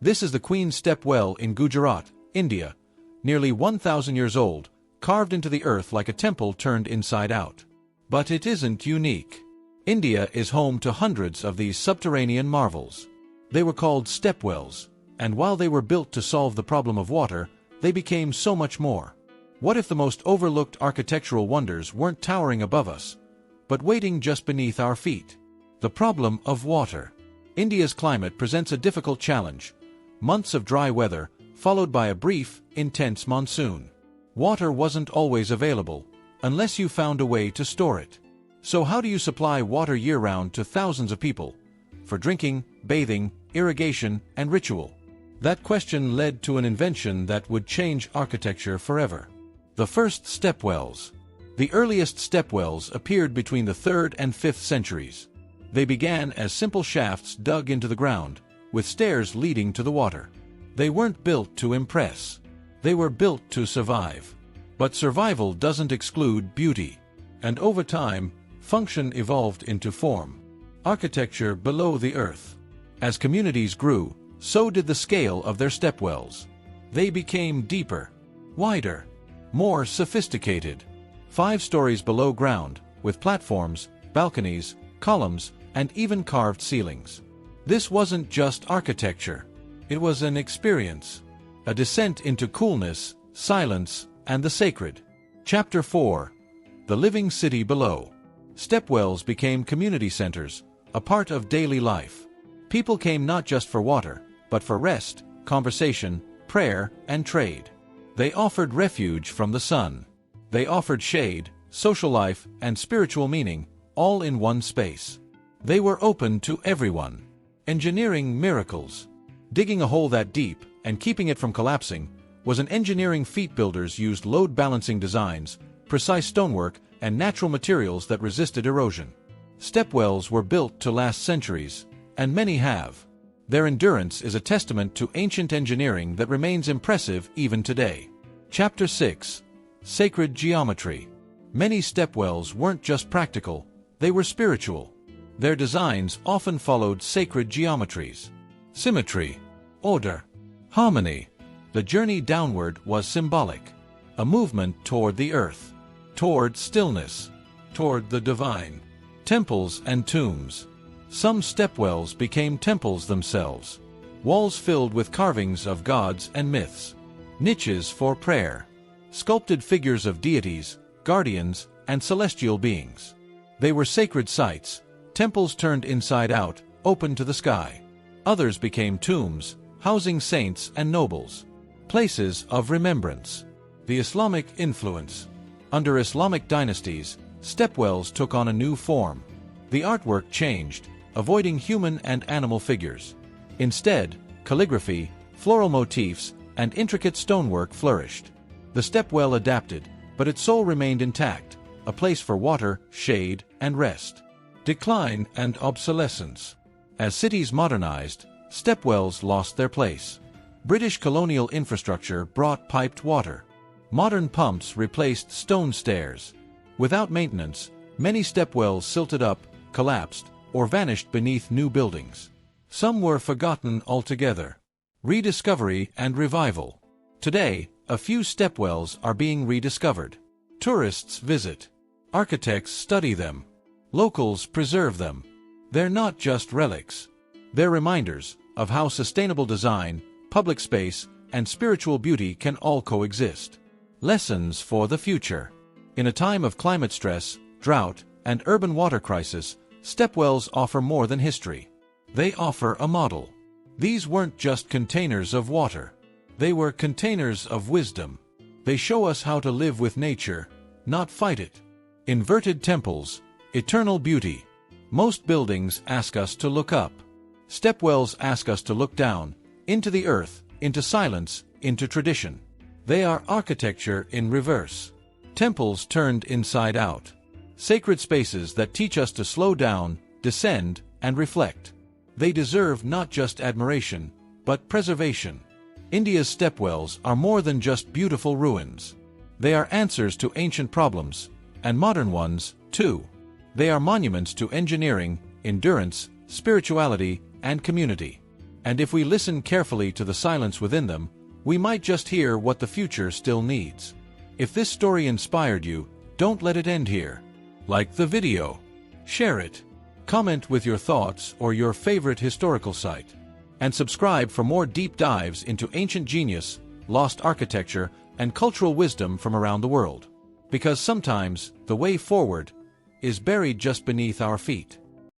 This is the Queen's Step Well in Gujarat, India, nearly 1,000 years old, carved into the earth like a temple turned inside out. But it isn't unique. India is home to hundreds of these subterranean marvels. They were called stepwells, and while they were built to solve the problem of water, they became so much more. What if the most overlooked architectural wonders weren't towering above us, but waiting just beneath our feet? The problem of water. India's climate presents a difficult challenge. Months of dry weather, followed by a brief, intense monsoon. Water wasn't always available, unless you found a way to store it. So how do you supply water year-round to thousands of people? For drinking, bathing, irrigation, and ritual? That question led to an invention that would change architecture forever. The first stepwells. The earliest stepwells appeared between the 3rd and 5th centuries. They began as simple shafts dug into the ground, with stairs leading to the water. They weren't built to impress. They were built to survive. But survival doesn't exclude beauty. And over time, function evolved into form. Architecture below the earth. As communities grew, so did the scale of their stepwells. They became deeper, wider, more sophisticated. 5 stories below ground, with platforms, balconies, columns, and even carved ceilings. This wasn't just architecture. It was an experience. A descent into coolness, silence, and the sacred. Chapter 4. The Living City Below. Stepwells became community centers, a part of daily life. People came not just for water, but for rest, conversation, prayer, and trade. They offered refuge from the sun. They offered shade, social life, and spiritual meaning, all in one space. They were open to everyone. Engineering miracles. Digging a hole that deep, and keeping it from collapsing, was an engineering feat. Builders used load-balancing designs, precise stonework, and natural materials that resisted erosion. Stepwells were built to last centuries, and many have. Their endurance is a testament to ancient engineering that remains impressive even today. Chapter 6. Sacred Geometry. Many stepwells weren't just practical, they were spiritual. Their designs often followed sacred geometries. Symmetry, order, harmony. The journey downward was symbolic. A movement toward the earth, toward stillness, toward the divine. Temples and tombs. Some stepwells became temples themselves. Walls filled with carvings of gods and myths. Niches for prayer. Sculpted figures of deities, guardians, and celestial beings. They were sacred sites, temples turned inside out, open to the sky. Others became tombs, housing saints and nobles. Places of remembrance. The Islamic influence. Under Islamic dynasties, stepwells took on a new form. The artwork changed, avoiding human and animal figures. Instead, calligraphy, floral motifs, and intricate stonework flourished. The stepwell adapted, but its soul remained intact, a place for water, shade, and rest. Decline and obsolescence. As cities modernized, stepwells lost their place. British colonial infrastructure brought piped water. Modern pumps replaced stone stairs. Without maintenance, many stepwells silted up, collapsed, or vanished beneath new buildings. Some were forgotten altogether. Rediscovery and revival. Today, a few stepwells are being rediscovered. Tourists visit. Architects study them. Locals preserve them. They're not just relics. They're reminders of how sustainable design, public space, and spiritual beauty can all coexist. Lessons for the future. In a time of climate stress, drought, and urban water crisis, stepwells offer more than history. They offer a model. These weren't just containers of water. They were containers of wisdom. They show us how to live with nature, not fight it. Inverted temples, eternal beauty. Most buildings ask us to look up. Stepwells ask us to look down, into the earth, into silence, into tradition. They are architecture in reverse. Temples turned inside out. Sacred spaces that teach us to slow down, descend, and reflect. They deserve not just admiration, but preservation. India's stepwells are more than just beautiful ruins. They are answers to ancient problems, and modern ones, too. They are monuments to engineering, endurance, spirituality, and community. And if we listen carefully to the silence within them, we might just hear what the future still needs. If this story inspired you, don't let it end here. Like the video, share it, comment with your thoughts or your favorite historical site, and subscribe for more deep dives into ancient genius, lost architecture, and cultural wisdom from around the world. Because sometimes, the way forward is buried just beneath our feet.